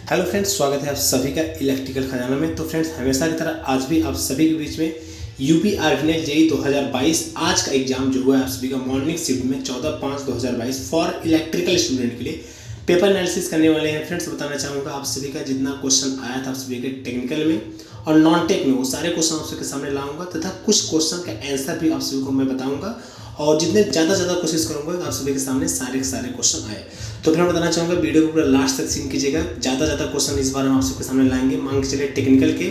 Hello friends, स्वागत है आप सभी का इलेक्ट्रिकल खजाना में। तो फ्रेंड्स, हमेशा की तरह आज भी आप सभी के बीच में यूपी आर्विनेट जेई 2022 आज का एग्जाम जो हुआ है आप सभी का मॉर्निंग शिफ्ट में 14/5/2022 फॉर इलेक्ट्रिकल स्टूडेंट के लिए पेपर एनालिसिस करने वाले हैं। फ्रेंड्स, बताना चाहूँगा आप सभी का जितना क्वेश्चन आया था आप सभी के टेक्निकल में और नॉन टेक में, वो सारे क्वेश्चन आप सबके सामने लाऊंगा तथा कुछ क्वेश्चन का आंसर भी आप सभी को मैं बताऊंगा और जितने ज़्यादा कोशिश करूंगा आप सभी के सामने सारे क्वेश्चन आए। तो फिर मैं बताना चाहूँगा वीडियो को पूरा लास्ट तक सीन कीजिएगा। ज़्यादा क्वेश्चन इस बार हम आप सबके सामने लाएंगे। मान के चलिए टेक्निकल के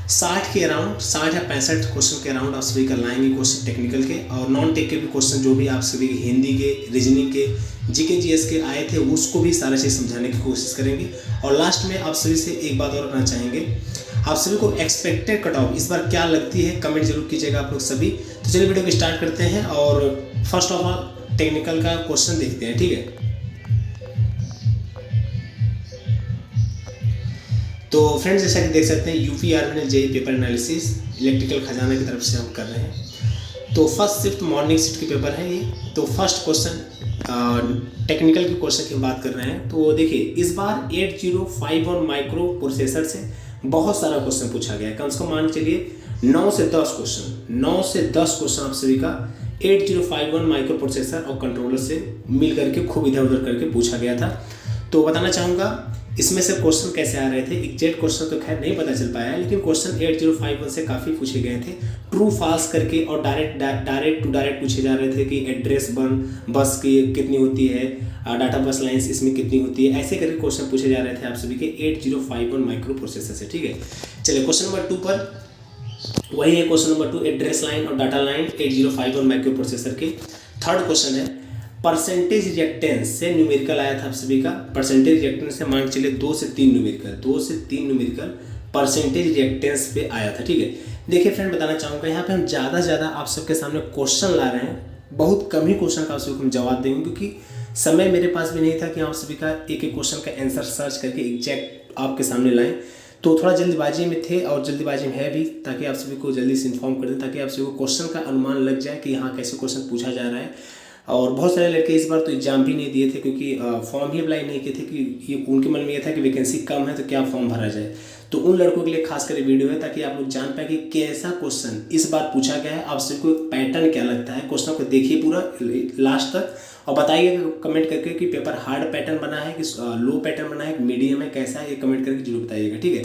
60 के अराउंड 60 या 65 क्वेश्चन के अराउंड आप सभी का लाएंगे क्वेश्चन टेक्निकल के, और नॉन टेक के भी क्वेश्चन जो भी आप सभी के हिंदी के, रीजनिंग के, जीके जीएस के आए थे उसको भी सारा चीज़ समझाने की कोशिश करेंगे। और लास्ट में आप सभी से एक बात और करना चाहेंगे, आप सभी को एक्सपेक्टेड कट ऑफ इस बार क्या लगती है कमेंट जरूर कीजिएगा आप लोग सभी। तो चलिए वीडियो को स्टार्ट करते हैं और फर्स्ट ऑफ ऑल टेक्निकल का क्वेश्चन देखते हैं, ठीक है। तो फ्रेंड्स, जैसा कि देख सकते हैं यूपी आर्विनेट JE paper analysis electrical Khazana की तरफ से हम कर रहे हैं। तो फर्स्ट शिफ्ट मॉर्निंग शिफ्ट के पेपर है ये। तो फर्स्ट क्वेश्चन टेक्निकल के क्वेश्चन की बात कर रहे हैं। तो देखिए, इस बार 8051 माइक्रो प्रोसेसर से बहुत सारा क्वेश्चन पूछा गया है। कम से कम मान के चलिए 9 से 10 क्वेश्चन आप सभी का 8051 माइक्रो प्रोसेसर और कंट्रोलर से मिल करके खूब इधर उधर करके पूछा गया था। तो बताना चाहूँगा इसमें से क्वेश्चन कैसे आ रहे थे। एग्जैक्ट क्वेश्चन तो खैर नहीं पता चल पाया है, लेकिन क्वेश्चन 8051 से काफ़ी पूछे गए थे ट्रू फॉल्स करके, और डायरेक्ट टू डायरेक्ट पूछे जा रहे थे कि एड्रेस बस की कितनी होती है, डाटा बस लाइन्स इसमें कितनी होती है, ऐसे करके क्वेश्चन पूछे जा रहे थे आप सभी के 8051 माइक्रो प्रोसेसर से, ठीक है। चलिए क्वेश्चन नंबर 2 पर वही है। क्वेश्चन नंबर 2 एड्रेस लाइन और डाटा लाइन 8051 माइक्रो प्रोसेसर के। थर्ड क्वेश्चन है परसेंटेज रिएक्टेंस से न्यूमेरिकल आया था आप सभी का। परसेंटेज रिएक्टेंस से मान के चलिए 2 से 3 न्यूमेरिकल परसेंटेज रिएक्टेंस पे आया था, ठीक है। देखिए फ्रेंड, बताना चाहूँगा यहाँ पे हम ज़्यादा आप सबके सामने क्वेश्चन ला रहे हैं। बहुत कम ही क्वेश्चन का आप सभी को हम जवाब देंगे, क्योंकि समय मेरे पास भी नहीं था कि आप सभी का एक क्वेश्चन का आंसर सर्च करके एग्जैक्ट आपके सामने लाएँ। तो थोड़ा जल्दबाजी में थे और जल्दबाजी में है भी, ताकि आप सभी को जल्दी से इन्फॉर्म कर दें, ताकि आप सभी को क्वेश्चन का अनुमान लग जाए कि यहाँ कैसे क्वेश्चन पूछा जा रहा है। और बहुत सारे लड़के इस बार तो एग्जाम भी नहीं दिए थे, क्योंकि फॉर्म ही अप्लाई नहीं किए थे कि ये उनके मन में ये था कि वैकेंसी कम है तो क्या फॉर्म भरा जाए। तो उन लड़कों के लिए खास कर वीडियो है, ताकि आप लोग जान पाए कि कैसा क्वेश्चन इस बार पूछा गया है। आप सभी को पैटर्न क्या लगता है, क्वेश्चन को देखिए पूरा लास्ट तक और बताइए कमेंट करके कि पेपर हार्ड पैटर्न बना है कि लो पैटर्न बना है, मीडियम है, कैसा है, ये कमेंट करके जरूर बताइएगा, ठीक है।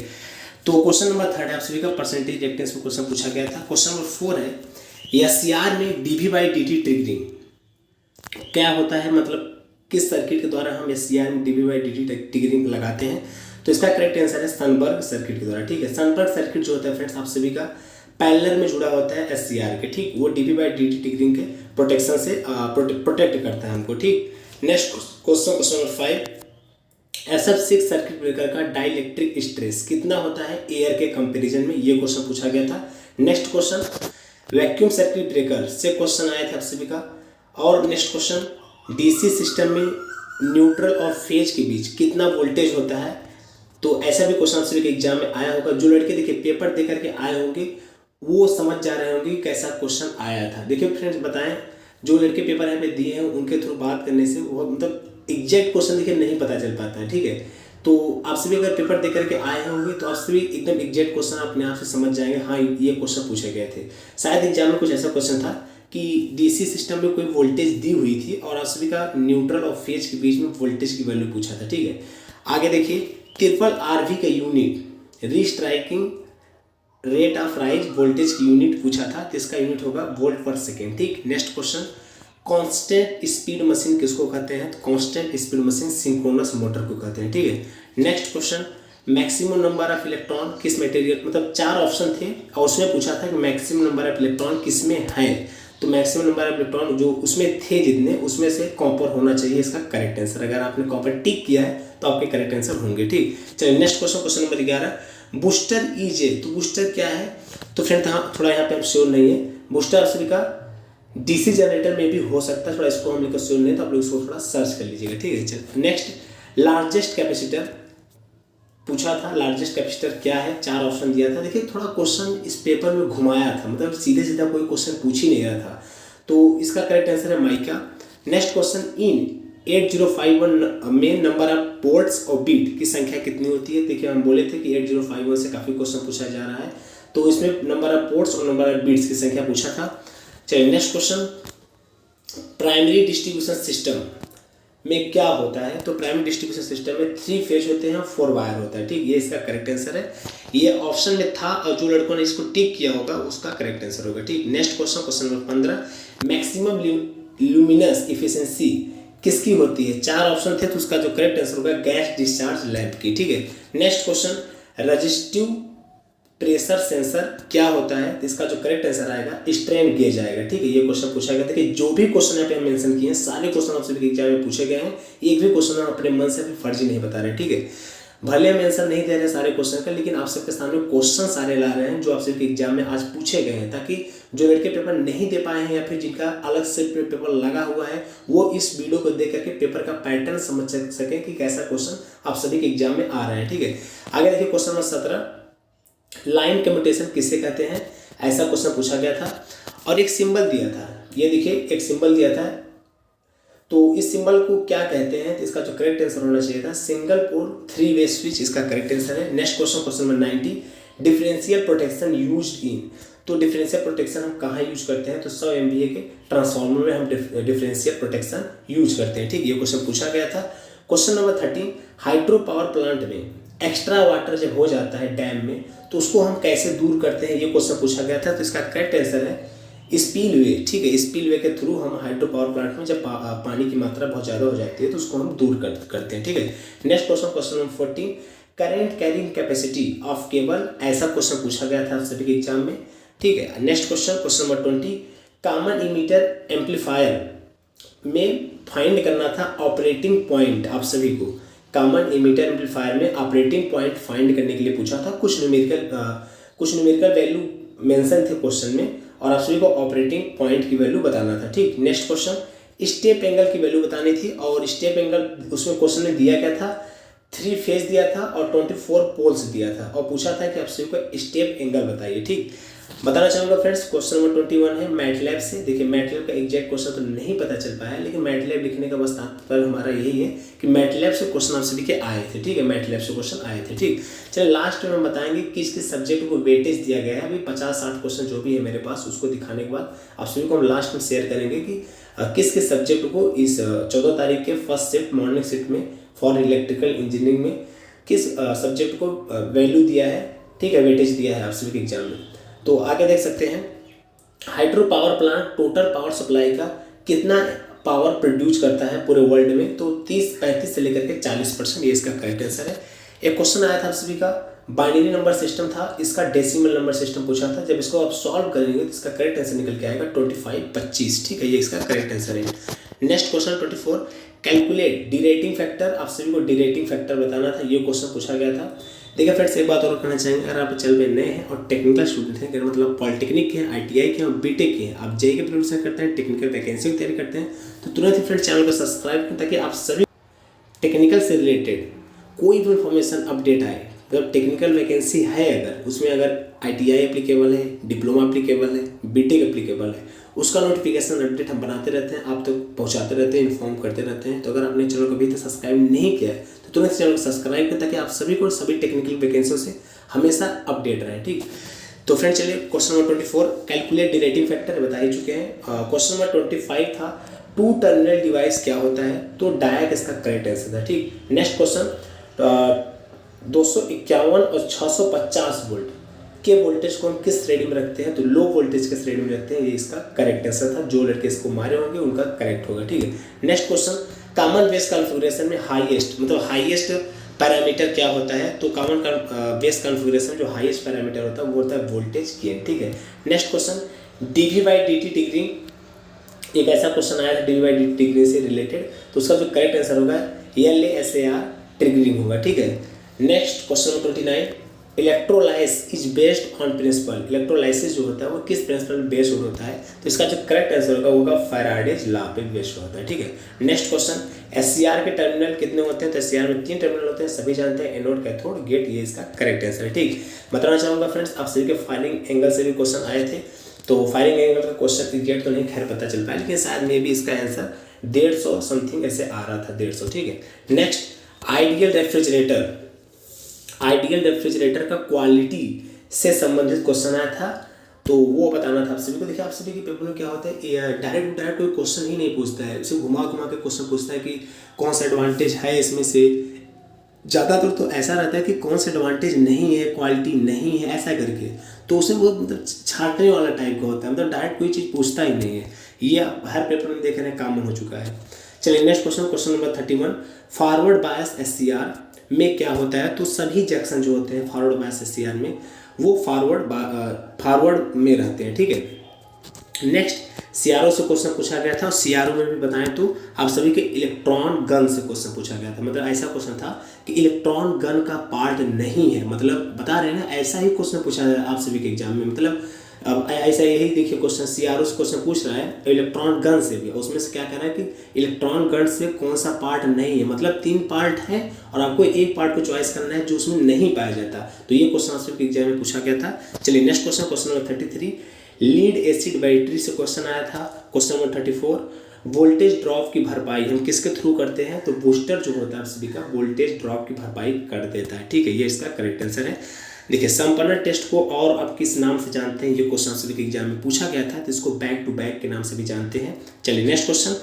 तो क्वेश्चन नंबर 3 है आप सभी का परसेंटेज रिएक्टेंस में क्वेश्चन पूछा गया था। क्वेश्चन नंबर 4 है एससीआर में डीवी/डीटी ट्रिगरिंग क्या होता है, मतलब किस सर्किट के द्वारा हम एससीआर में डीवी/डीटी ट्रिगरिंग लगाते हैं। तो इसका करेक्ट आंसर है सनबर्ग सर्किट के द्वारा, ठीक है। सनबर्ग सर्किट जो होता है फ्रेंड्स आप सभी का पैरेलल में जुड़ा होता है एससीआर के, ठीक। वो डीवी/डीटी ट्रिगरिंग के प्रोटेक्शन से प्रोटेक्ट करता है हमको, ठीक। Next question number 5 SF6 circuit breaker का डाइलेक्ट्रिक स्ट्रेस कितना होता है एयर के कंपैरिजन में, ये क्वेश्चन पूछा गया था। Next question vacuum circuit breaker से क्वेश्चन आए थे आप सभी का। और नेक्स्ट क्वेश्चन डीसी सिस्टम में न्यूट्रल और फेज के बीच कितना वोल्टेज होता है। तो ऐसा भी क्वेश्चन आप सभी के एग्जाम में आया होगा। जो लड़के देखिए पेपर दे करके आए होंगे वो समझ जा रहे होंगे कैसा क्वेश्चन आया था। देखिए फ्रेंड्स, बताएं जो लड़के पेपर यहाँ पे दिए हैं उनके थ्रू बात करने से वो मतलब एग्जैक्ट क्वेश्चन देखिए नहीं पता चल पाता है, ठीक है। तो आप सभी अगर पेपर दे करके आए होंगे तो आप सभी एकदम एग्जैक्ट क्वेश्चन अपने आप से समझ जाएंगे, हाँ ये क्वेश्चन पूछे गए थे। शायद एग्जाम में कुछ ऐसा क्वेश्चन था कि डीसी सिस्टम में कोई वोल्टेज दी हुई थी और आप सभी का न्यूट्रल और फेज के बीच में वोल्टेज की वैल्यू पूछा था, ठीक है। आगे देखिए ट्रिपल आरवी का unit restriking rate of rise voltage की यूनिट पूछा था, तो इसका यूनिट होगा वोल्ट पर सेकेंड, ठीक। Next question constant speed machine किसको कहते हैं, तो constant speed machine synchronous motor को कहते हैं, ठीक है। Next question maximum number of electron किस मटेरियल, मतलब 4 ऑप्शन थे और उसमें पूछा था कि मैक्सिमम नंबर ऑफ इलेक्ट्रॉन किस में है। तो मैक्सिमम नंबर ऑफ इलेक्ट्रॉन जो उसमें थे जितने, उसमें से कॉपर होना चाहिए इसका करेक्ट आंसर। अगर आपने कॉपर टिक किया है तो आपके करेक्ट आंसर होंगे, ठीक। चलिए next question number 11 booster EJ. तो बूस्टर क्या है, तो फ्रेंड थोड़ा यहाँ पे हम श्योर नहीं है। बूस्टर आप सभी का डीसी जनरेटर में भी हो सकता है, थोड़ा इसको हम लेकर श्योर नहीं, तो आप लोग इसको थोड़ा सर्च कर लीजिएगा, ठीक है। चलिए नेक्स्ट लार्जेस्ट कैपेसिटर पूछा था। लार्जेस्ट कैपेसिटर क्या है, 4 ऑप्शन दिया था। देखिए थोड़ा क्वेश्चन इस पेपर में घुमाया था, मतलब सीधे कोई क्वेश्चन पूछ ही नहीं रहा था। तो इसका करेक्ट आंसर है माइका। नेक्स्ट क्वेश्चन इन 8051 में नंबर ऑफ पोर्ट्स और बीट की संख्या कितनी होती है। देखिए हम बोले थे कि 8051 से काफ़ी क्वेश्चन पूछा जा रहा है, तो इसमें नंबर ऑफ पोर्ट्स और नंबर ऑफ बीट्स की संख्या पूछा था। चलिए next question, primary distribution system में क्या होता है। तो प्राइमरी डिस्ट्रीब्यूशन सिस्टम में 3 फेज होते हैं, 4 वायर होता है, ठीक। ये इसका करेक्ट आंसर है, ये ऑप्शन में था और जो लड़कों ने इसको टिक किया होगा उसका करेक्ट आंसर होगा, ठीक। Next question, question number 15, maximum luminous efficiency किसकी होती है। 4 ऑप्शन थे तो उसका जो करेक्ट आंसर होगा गैस डिस्चार्ज लैंप की, ठीक है। Next question, resistive pressure sensor क्या होता है, तो इसका जो करेक्ट आंसर आएगा स्ट्रेन गेज आएगा, ठीक है। ये क्वेश्चन पूछा गया था कि जो भी क्वेश्चन यहाँ पे हम मेंशन किए हैं सारे क्वेश्चन आपसे एग्जाम में पूछे गए हैं, एक भी क्वेश्चन हम अपने मन से भी फर्जी नहीं बता रहे हैं, ठीक है। भले हम आंसर नहीं दे रहे सारे क्वेश्चन का, लेकिन आप सबके सामने क्वेश्चन सारे ला रहे हैं जो आपसे एग्जाम में आज पूछे गए हैं, ताकि जो लड़के पेपर नहीं दे पाए हैं या फिर जिनका अलग से पेपर लगा हुआ है वो इस वीडियो को देख करके पेपर का पैटर्न समझ सके कि कैसा क्वेश्चन आप सभी के एग्जाम में आ रहे हैं, ठीक है। आगे देखिए क्वेश्चन नंबर 17, लाइन कम्यूटेशन किसे कहते हैं, ऐसा क्वेश्चन पूछा गया था और एक सिंबल दिया था। ये देखिए एक सिंबल दिया था, तो इस सिंबल को क्या कहते हैं, तो इसका जो करेक्ट आंसर होना चाहिए था सिंगल पोल 3 वे स्विच, इसका करेक्ट आंसर है। Next question, question number 90, differential protection used in. तो डिफरेंशियल प्रोटेक्शन हम कहाँ यूज करते हैं, तो 100 MVA के ट्रांसफार्मर में हम डिफरेंशियल प्रोटेक्शन यूज करते हैं, ठीक। ये क्वेश्चन पूछा गया था। Question number 13, hydro power plant में एक्स्ट्रा वाटर जब हो जाता है डैम में तो उसको हम कैसे दूर करते हैं, ये क्वेश्चन पूछा गया था। तो इसका करेक्ट आंसर है स्पिलवे, ठीक है। स्पिलवे के थ्रू हम हाइड्रो पावर प्लांट में जब पानी की मात्रा बहुत ज़्यादा हो जाती है तो उसको हम दूर करते हैं, ठीक है। Next question, question number 14, current carrying capacity of cable, ऐसा क्वेश्चन पूछा गया था सभी के एग्जाम में, ठीक है। Next question, question number 20, common emitter amplifier में फाइंड करना था ऑपरेटिंग पॉइंट, आप सभी को कॉमन इमीटर एम्पलीफायर में ऑपरेटिंग पॉइंट फाइंड करने के लिए पूछा था। कुछ न्यूमेरिकल वैल्यू मेंशन थे क्वेश्चन में और आप सभी को ऑपरेटिंग पॉइंट की वैल्यू बताना था, ठीक। नेक्स्ट क्वेश्चन, स्टेप एंगल की वैल्यू बतानी थी और स्टेप एंगल उसमें क्वेश्चन में दिया क्या था, 3 फेज दिया था और 24 पोल्स दिया था और पूछा था कि आप सभी को स्टेप एंगल बताइए, ठीक। बताना चाहूँगा फ्रेंड्स, क्वेश्चन नंबर 21 है मैटलैब से। देखिए मैटलैब का एग्जैक्ट क्वेश्चन तो नहीं पता चल पाया, लेकिन मैटलैब लिखने का बस तात्पर्य हमारा यही है कि मैटलैब से क्वेश्चन आप सभी के आए थे, ठीक है। मैटलैब से क्वेश्चन आए थे, ठीक। चलिए लास्ट में हम बताएंगे किस किस सब्जेक्ट को वेटेज दिया गया है। अभी 50-60 क्वेश्चन जो भी है मेरे पास उसको दिखाने के बाद आप सभी को हम लास्ट में शेयर करेंगे कि किस किस सब्जेक्ट को इस 14 तारीख के फर्स्ट शिफ्ट मॉर्निंग शिफ्ट में फॉर इलेक्ट्रिकल इंजीनियरिंग में किस सब्जेक्ट को वैल्यू दिया है, ठीक है, वेटेज दिया है आप सभी के एग्जाम में। तो आगे देख सकते हैं, hydro power plant total power supply का कितना पावर प्रोड्यूस करता है पूरे वर्ल्ड में, तो 30-35 से लेकर के 40%, ये इसका करेक्ट आंसर है। एक क्वेश्चन आया था आप सभी का, बाइनरी नंबर सिस्टम था, इसका डेसिमल नंबर सिस्टम पूछा था। जब इसको आप सॉल्व करेंगे तो इसका करेक्ट आंसर निकल के आएगा 25-25, ठीक है, ये इसका करेक्ट आंसर है। नेक्स्ट क्वेश्चन 24, कैलकुलेट डिरेटिंग फैक्टर, आप सभी को डिरेटिंग फैक्टर बताना था, ये क्वेश्चन पूछा गया था। देखिए फ्रेंड्स एक बात और कहना चाहेंगे, अगर आप चैनल पे नए हैं और टेक्निकल स्टूडेंट हैं, अगर मतलब पॉलिटेक्निक के हैं, ITI के हैं और बीटेक के हैं, आप जेईई के प्रिपरेशन करते हैं, टेक्निकल वैकेंसी की तैयारी करते हैं, तो तुरंत ही फ्रेंड्स चैनल को सब्सक्राइब करें ताकि आप सभी टेक्निकल से रिलेटेड कोई भी इन्फॉर्मेशन अपडेट आए। मतलब टेक्निकल वैकेंसी है अगर उसमें अगर ITI एप्लीकेबल है, डिप्लोमा एप्लीकेबल है, बीटेक एप्लीकेबल है, उसका नोटिफिकेशन अपडेट हम बनाते रहते हैं, आप तक पहुंचाते रहते हैं, इन्फॉर्म करते रहते हैं। तो अगर आपने चैनल को अभी तक सब्सक्राइब नहीं किया है तो तुरंत चैनल को सब्सक्राइब करें ताकि आप सभी को सभी टेक्निकल वैकेंसियों से हमेशा अपडेट रहें, ठीक। तो फ्रेंड चलिए क्वेश्चन नंबर 24, कैलकुलेट डिरेटिंग फैक्टर बता ही चुके हैं। क्वेश्चन नंबर 25 था, 2 टर्मिनल डिवाइस क्या होता है, तो डायक इसका करेक्ट आंसर था, ठीक। नेक्स्ट क्वेश्चन, 251 और 650 वोल्ट के वोल्टेज को हम किस श्रेणी में रखते हैं, तो लो वोल्टेज के श्रेणी में रखते हैं, ये इसका करेक्ट आंसर था। जो लड़के इसको मारे होंगे उनका करेक्ट होगा, ठीक है। Next question, common base configuration में हाईएस्ट मतलब हाईएस्ट पैरामीटर क्या होता है, तो कॉमन बेस कॉन्फ़िगरेशन जो हाईएस्ट पैरामीटर होता है वो होता है वोल्टेज गेन, ठीक है। नेक्स्ट क्वेश्चन, dV/dt ट्रिगरिंग, एक ऐसा क्वेश्चन आया था dV/dt ट्रिगरिंग से रिलेटेड, तो उसका जो करेक्ट आंसर होगा LASAR ट्रिगरिंग होगा, ठीक है। Next question number 29, electrolysis is based on principle, electrolysis जो होता है वो किस प्रिंसिपल पे बेस्ड होता है, तो इसका जो करेक्ट आंसर होगा फैराडेज लॉ पे बेस्ड होता है, ठीक है। नेक्स्ट क्वेश्चन, SCR के टर्मिनल कितने होते हैं, तो SCR में 3 टर्मिनल होते हैं, सभी जानते हैं, एनोड, कैथोड, गेट, ये इसका करेक्ट आंसर है, ठीक। बताना चाहूँगा फ्रेंड्स, आप सभी के फायरिंग एंगल से भी क्वेश्चन आए थे, तो फायरिंग एंगल का क्वेश्चन एग्जैक्ट तो नहीं खैर पता चल पाया, लेकिन शायद मे भी इसका आंसर 150 समथिंग ऐसे आ रहा था, 150, ठीक है। नेक्स्ट, आइडियल रेफ्रिजरेटर का क्वालिटी से संबंधित क्वेश्चन आया था, तो वो बताना था आप सभी को। देखिए आप सभी के पेपर में क्या होता है, डायरेक्ट कोई क्वेश्चन ही नहीं पूछता है, इसे घुमा के क्वेश्चन पूछता है कि कौन सा एडवांटेज है इसमें से। ज़्यादातर तो ऐसा रहता है कि कौन सा एडवांटेज नहीं है, क्वालिटी नहीं है, ऐसा करके, तो उसमें वो मतलब छाटने वाला टाइप का होता है, मतलब डायरेक्ट कोई चीज़ पूछता ही नहीं है। ये हर पेपर में देख रहे हैं, कॉमन हो चुका है। चलिए next question number 31, forward bias SCR में क्या होता है, तो सभी जंक्शन जो होते हैं फॉरवर्ड बायस SCR में वो फॉरवर्ड में रहते हैं, ठीक है। नेक्स्ट, CRO से क्वेश्चन पूछा गया था, और CRO में भी बताएं तो आप सभी के इलेक्ट्रॉन गन से क्वेश्चन पूछा गया था। मतलब ऐसा क्वेश्चन था कि इलेक्ट्रॉन गन का पार्ट नहीं है, मतलब बता रहे हैं ना, ऐसा ही क्वेश्चन पूछा है आप सभी के एग्जाम में। मतलब अब ऐसा यही देखिए क्वेश्चन CRO से क्वेश्चन पूछ रहा है इलेक्ट्रॉन गन से भी, उसमें से क्या कह रहा है कि इलेक्ट्रॉन गन से कौन सा पार्ट नहीं है, मतलब 3 पार्ट है और आपको एक पार्ट को चॉइस करना है जो उसमें नहीं पाया जाता। तो ये क्वेश्चन आप सभी के एग्जाम में पूछा गया था। चलिए next question number 33, lead acid battery से क्वेश्चन आया था। क्वेश्चन नंबर 34, वोल्टेज ड्रॉप की भरपाई हम किसके थ्रू करते हैं, तो बूस्टर जो होता है आप सभी का वोल्टेज ड्रॉप की भरपाई कर देता है, ठीक है। ये इसका करेक्ट आंसर है। देखिए संपन्न टेस्ट को और आप किस नाम से जानते हैं, ये क्वेश्चन सभी के एग्जाम में पूछा गया था, तो इसको बैक टू बैक के नाम से भी जानते हैं। चलिए नेक्स्ट क्वेश्चन,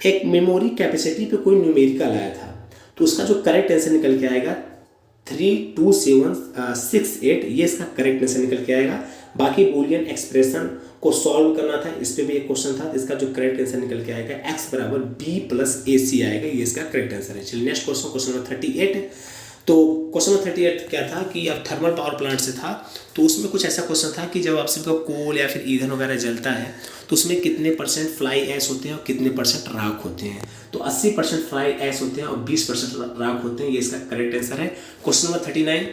एक मेमोरी कैपेसिटी पे कोई न्यूमेरिकल आया था, तो उसका जो करेक्ट आंसर निकल के आएगा 32768, ये इसका करेक्ट आंसर निकल के आएगा। बाकी बूलियन एक्सप्रेशन को सॉल्व करना था, इस पे भी एक क्वेश्चन था, इसका जो करेक्ट आंसर निकल के आएगा x बराबर b प्लस AC आएगा, ये इसका करेक्ट आंसर है। चलिए नेक्स्ट क्वेश्चन नंबर 38, तो क्वेश्चन नंबर 38 क्या था कि अब थर्मल पावर प्लांट से था, तो उसमें कुछ ऐसा क्वेश्चन था कि जब आप सभी का कोल या फिर ईंधन वगैरह जलता है तो उसमें कितने % फ्लाई ऐश होते हैं और कितने % राख होते हैं, तो 80% फ्लाई ऐश होते हैं और 20% राख होते हैं, ये इसका करेक्ट आंसर है। क्वेश्चन नंबर 39,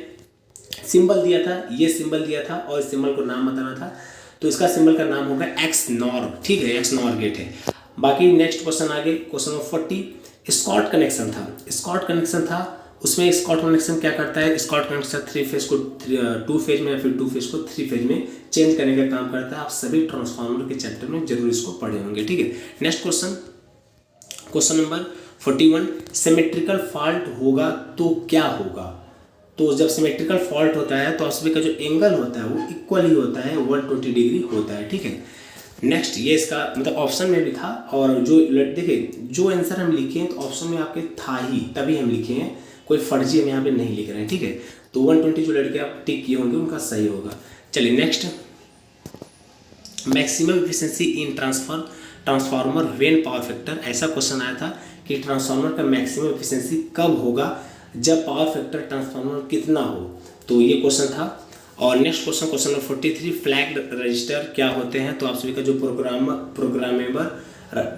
सिंबल दिया था, ये सिंबल दिया था और इस सिंबल को नाम बताना था, तो इसका सिंबल का नाम होगा XNOR, ठीक है, XNOR गेट है। बाकी नेक्स्ट क्वेश्चन आगे, क्वेश्चन नंबर 40, स्कॉट कनेक्शन था, उसमें स्कॉट कनेक्शन क्या करता है, स्कॉट कनेक्शन 3 फेज को 2 फेज में या फिर 2 फेज को 3 फेज में चेंज करने का काम करता है। आप सभी ट्रांसफार्मर के चैप्टर में जरूर इसको पढ़े होंगे, ठीक है। Next question number 41, symmetrical fault होगा तो क्या होगा, तो जब सिमेट्रिकल फॉल्ट होता है तो आप सभी का जो एंगल होता है वो इक्वल ही होता है, 120 डिग्री होता है, ठीक है। नेक्स्ट, ये इसका मतलब ऑप्शन में भी था, और जो देखिए जो आंसर हम लिखे हैं तो ऑप्शन में आपके था ही, तभी हम लिखे हैं, कोई फर्जी हम यहाँ पे नहीं लिख रहे हैं, ठीक है। तो 120 जो लड़के आप टिक किए होंगे उनका सही होगा। चलिए next, maximum efficiency in transformer when power factor, ऐसा क्वेश्चन आया था कि ट्रांसफार्मर का मैक्सिमम एफिशिएंसी कब होगा, जब पावर फैक्टर ट्रांसफार्मर कितना हो, तो ये क्वेश्चन था। और next question number 43, flag register क्या होते हैं, तो आप सभी का जो प्रोग्रामेबल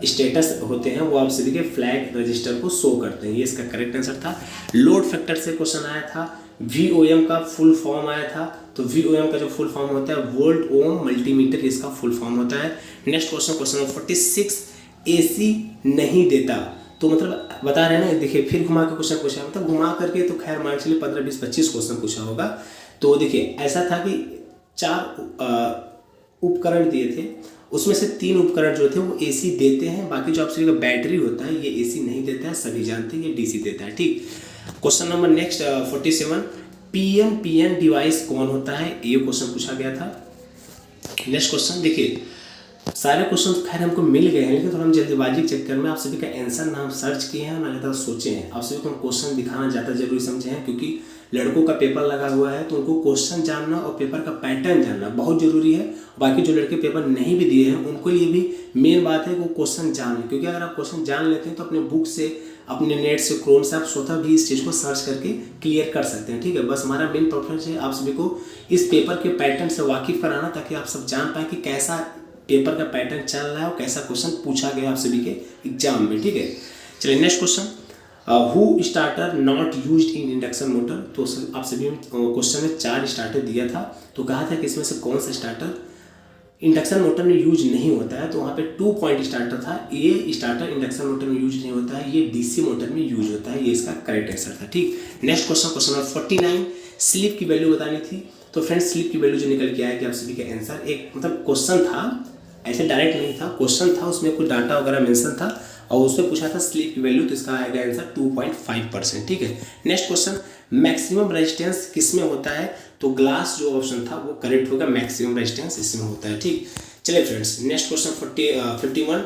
स्टेटस होते हैं वो आप सभी के फ्लैग रजिस्टर को शो करते हैं, ये इसका करेक्ट आंसर था। लोड फैक्टर से क्वेश्चन आया था, VOM का फुल फॉर्म आया था, तो VOM का जो फुल फॉर्म होता है वोल्ट ओम मल्टीमीटर, इसका फुल फॉर्म होता है। नेक्स्ट क्वेश्चन नंबर 46, AC नहीं देता, तो मतलब बता रहे हैं ना, देखिए फिर घुमा के क्वेश्चन पूछा, मतलब घुमा करके तो खैर मान चलिए 15, 20, 25 क्वेश्चन पूछा होगा। तो देखिए ऐसा था कि 4 उपकरण दिए थे, उसमें से 3 उपकरण जो थे वो AC देते हैं, बाकी जो आप सभी का बैटरी होता है ये AC नहीं देता है, सभी जानते हैं ये DC देता है, ठीक। Question number next 47, PN device कौन होता है, ये क्वेश्चन पूछा गया था। नेक्स्ट क्वेश्चन देखिए, सारे क्वेश्चन तो खैर हमको मिल गए हैं, लेकिन थोड़ा हम जल्दीबाजी के चक्कर में आप सभी का आंसर ना हम सर्च किए हैं ना ज़्यादा सोचे हैं, आप सभी को हम क्वेश्चन दिखाना ज़्यादा जरूरी समझे हैं, क्योंकि लड़कों का पेपर लगा हुआ है तो उनको क्वेश्चन जानना और पेपर का पैटर्न जानना बहुत जरूरी है। बाकी जो लड़के पेपर नहीं भी दिए हैं उनको लिए भी मेन बात है कि वो क्वेश्चन जान लें, क्योंकि अगर आप क्वेश्चन जान लेते हैं तो अपने बुक से, अपने नेट से, क्रोम से आप स्वतः भी इस चीज़ को सर्च करके क्लियर कर सकते हैं, ठीक है। बस हमारा मेन प्रेफरेंस है आप सभी को इस पेपर के पैटर्न से वाकिफ कराना, ताकि आप सब जान पाए कि कैसा पेपर का पैटर्न चल रहा है और कैसा क्वेश्चन पूछा गया आप सभी के एग्जाम में, ठीक है। चलिए next question, who starter not used in induction motor, तो आप सभी क्वेश्चन में 4 स्टार्टर दिया था, तो कहा था कि इसमें से कौन सा स्टार्टर इंडक्शन मोटर में यूज नहीं होता है, तो वहाँ पे 2 पॉइंट स्टार्टर था, ये स्टार्टर इंडक्शन मोटर में यूज नहीं होता है, ये DC मोटर में यूज होता है, ये इसका करेक्ट आंसर था, ठीक। नेक्स्ट क्वेश्चन नंबर 49, स्लिप की वैल्यू बतानी थी, तो फ्रेंड्स स्लिप की वैल्यू जो निकल के आया कि आप सभी का आंसर एक मतलब क्वेश्चन था, ऐसे डायरेक्ट नहीं था, क्वेश्चन था, उसमें कुछ डाटा वगैरह मेंशन था, और उससे पूछा था स्लिप की वैल्यू, तो इसका आएगा आंसर 2.5%। ठीक है। नेक्स्ट क्वेश्चन, मैक्सिमम रेजिस्टेंस किस में होता है, तो ग्लास जो ऑप्शन था वो करेक्ट होगा, मैक्सिमम रेजिस्टेंस इसमें होता है। ठीक, चलिए फ्रेंड्स नेक्स्ट क्वेश्चन 51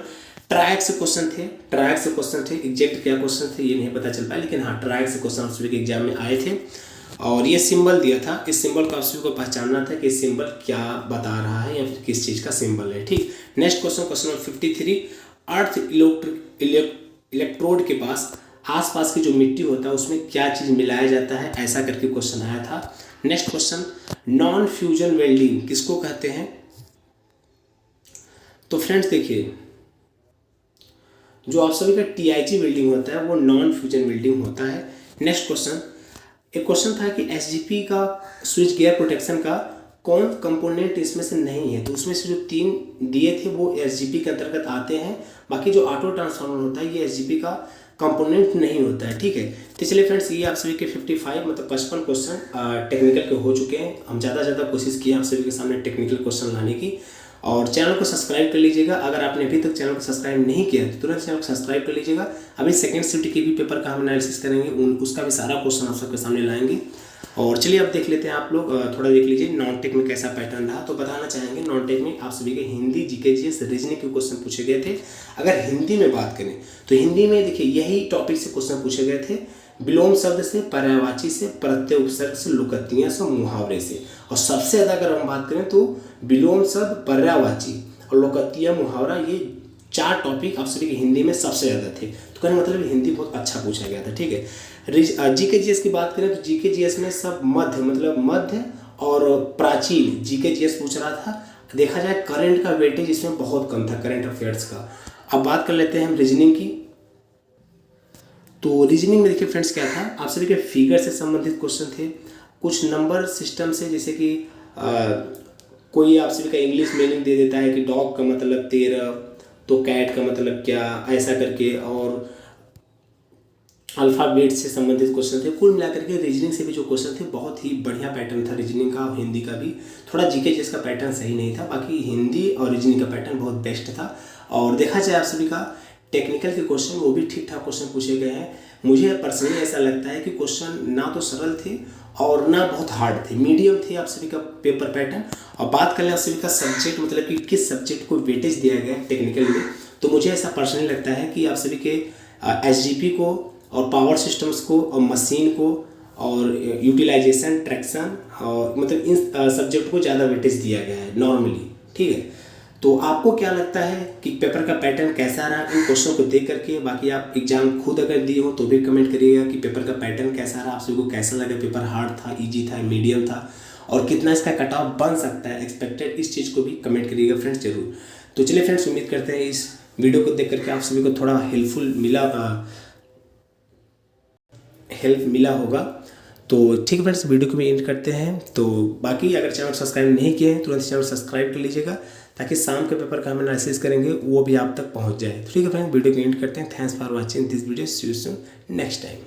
ट्रायक से क्वेश्चन थे, एग्जैक्ट क्या क्वेश्चन थे ये नहीं पता चल पाया, लेकिन हाँ ट्रायक से क्वेश्चन आप सभी के एग्जाम में आए थे और ये सिंबल दिया था, इस सिंबल को आप सभी को पहचानना था कि सिंबल क्या बता रहा है या फिर किस चीज़ का सिंबल है। ठीक, नेक्स्ट क्वेश्चन नंबर 53 अर्थ इलेक्ट्रोड के पास आसपास की जो मिट्टी होता है उसमें क्या चीज़ मिलाया जाता है, ऐसा करके क्वेश्चन आया था। Next question, non fusion welding किसको कहते हैं, तो फ्रेंड्स देखिए जो आप सभी का TIG वेल्डिंग होता है वो नॉन फ्यूजन वेल्डिंग होता है। नेक्स्ट क्वेश्चन, एक क्वेश्चन था कि SGP का स्विच गियर प्रोटेक्शन का कौन कंपोनेंट इसमें से नहीं है, तो उसमें से जो 3 दिए थे वो SGP के अंतर्गत आते हैं, बाकी जो ऑटो ट्रांसफार्मर होता है ये SGP का कंपोनेंट नहीं होता है। ठीक है, तो चलिए फ्रेंड्स ये आप सभी के 55 मतलब 55 क्वेश्चन टेक्निकल के हो चुके हैं। हम ज़्यादा कोशिश किए आप सभी के सामने टेक्निकल क्वेश्चन लाने की, और चैनल को सब्सक्राइब कर लीजिएगा। अगर आपने अभी तक चैनल को सब्सक्राइब नहीं किया तो तुरंत चैनल को सब्सक्राइब कर लीजिएगा। अभी सेकंड शिफ्ट के भी पेपर का हम एनालिसिस करेंगे, उसका भी सारा क्वेश्चन आप सबके सामने लाएंगे। और चलिए अब देख लेते हैं, आप लोग थोड़ा देख लीजिए नॉन टेक में कैसा पैटर्न रहा। तो बताना चाहेंगे नॉन टेक में आप सभी के हिंदी, GK GS, रीजनिंग के क्वेश्चन पूछे गए थे। अगर हिंदी में बात करें तो हिंदी में देखिए यही टॉपिक से क्वेश्चन पूछे गए थे, विलोम शब्द से, पर्यायवाची से, प्रत्यय उपसर्ग से, लोकतियाँ से, मुहावरे से। और सबसे ज़्यादा अगर हम बात करें तो विलोम शब्द, पर्यायवाची और लोकतिया, मुहावरा, ये 4 टॉपिक आप सभी के हिंदी में सबसे ज़्यादा थे। तो कहने मतलब हिंदी बहुत अच्छा पूछा गया था। ठीक है, GK GS की बात करें तो GK GS में सब मध्य मतलब मध्य और प्राचीन GK GS पूछ रहा था। देखा जाए करंट का वेटेज इसमें बहुत कम था, करंट अफेयर्स का। अब बात कर लेते हैं हम रीजनिंग की। तो रीजनिंग में देखिए फ्रेंड्स क्या था, आप सभी के फिगर से संबंधित क्वेश्चन थे, कुछ नंबर सिस्टम से, जैसे कि कोई आप सभी का इंग्लिश मीनिंग दे देता है कि डॉग का मतलब 13, तो कैट का मतलब क्या, ऐसा करके, और अल्फ़ाबेट से संबंधित क्वेश्चन थे। कुल मिलाकर के रीजनिंग से भी जो क्वेश्चन थे बहुत ही बढ़िया पैटर्न था रीजनिंग का, और हिंदी का भी। थोड़ा GK GS का पैटर्न सही नहीं था, बाकी हिंदी और रीजनिंग का पैटर्न बहुत बेस्ट था। और देखा जाए आप सभी का टेक्निकल के क्वेश्चन वो भी ठीक ठाक क्वेश्चन पूछे गए हैं। मुझे पर्सनली ऐसा लगता है कि क्वेश्चन ना तो सरल थे और ना बहुत हार्ड थे, मीडियम थे आप सभी का पेपर पैटर्न। और बात कर लें आप सभी का सब्जेक्ट, मतलब कि किस सब्जेक्ट को वेटेज दिया गया है टेक्निकल में, तो मुझे ऐसा पर्सनली लगता है कि आप सभी के SGP को और पावर सिस्टम्स को और मशीन को और यूटिलाइजेशन, ट्रैक्शन, और मतलब इन सब्जेक्ट को ज़्यादा वेटेज दिया गया है नॉर्मली। ठीक है, तो आपको क्या लगता है कि पेपर का पैटर्न कैसा रहा इन क्वेश्चन को देख करके। बाकी आप एग्जाम खुद अगर दिए हो तो भी कमेंट करिएगा कि पेपर का पैटर्न कैसा रहा, आप सभी को कैसा लगा, पेपर हार्ड था, इजी था, मीडियम था, और कितना इसका कट ऑफ बन सकता है एक्सपेक्टेड, इस चीज़ को भी कमेंट करिएगा फ्रेंड्स जरूर। तो चलिए फ्रेंड्स, उम्मीद करते हैं इस वीडियो को देख करके आप सभी को थोड़ा हेल्प मिला होगा। तो ठीक है फ्रेंड्स, वीडियो को भी एंड करते हैं। तो बाकी अगर चैनल सब्सक्राइब नहीं किए हैं तुरंत चैनल सब्सक्राइब कर लीजिएगा, ताकि शाम के पेपर का हम एनालिसिस करेंगे वो भी आप तक पहुंच जाए। तो ठीक है फ्रेंड्स, वीडियो को एंड करते हैं। Thanks for watching this video, see you soon next time.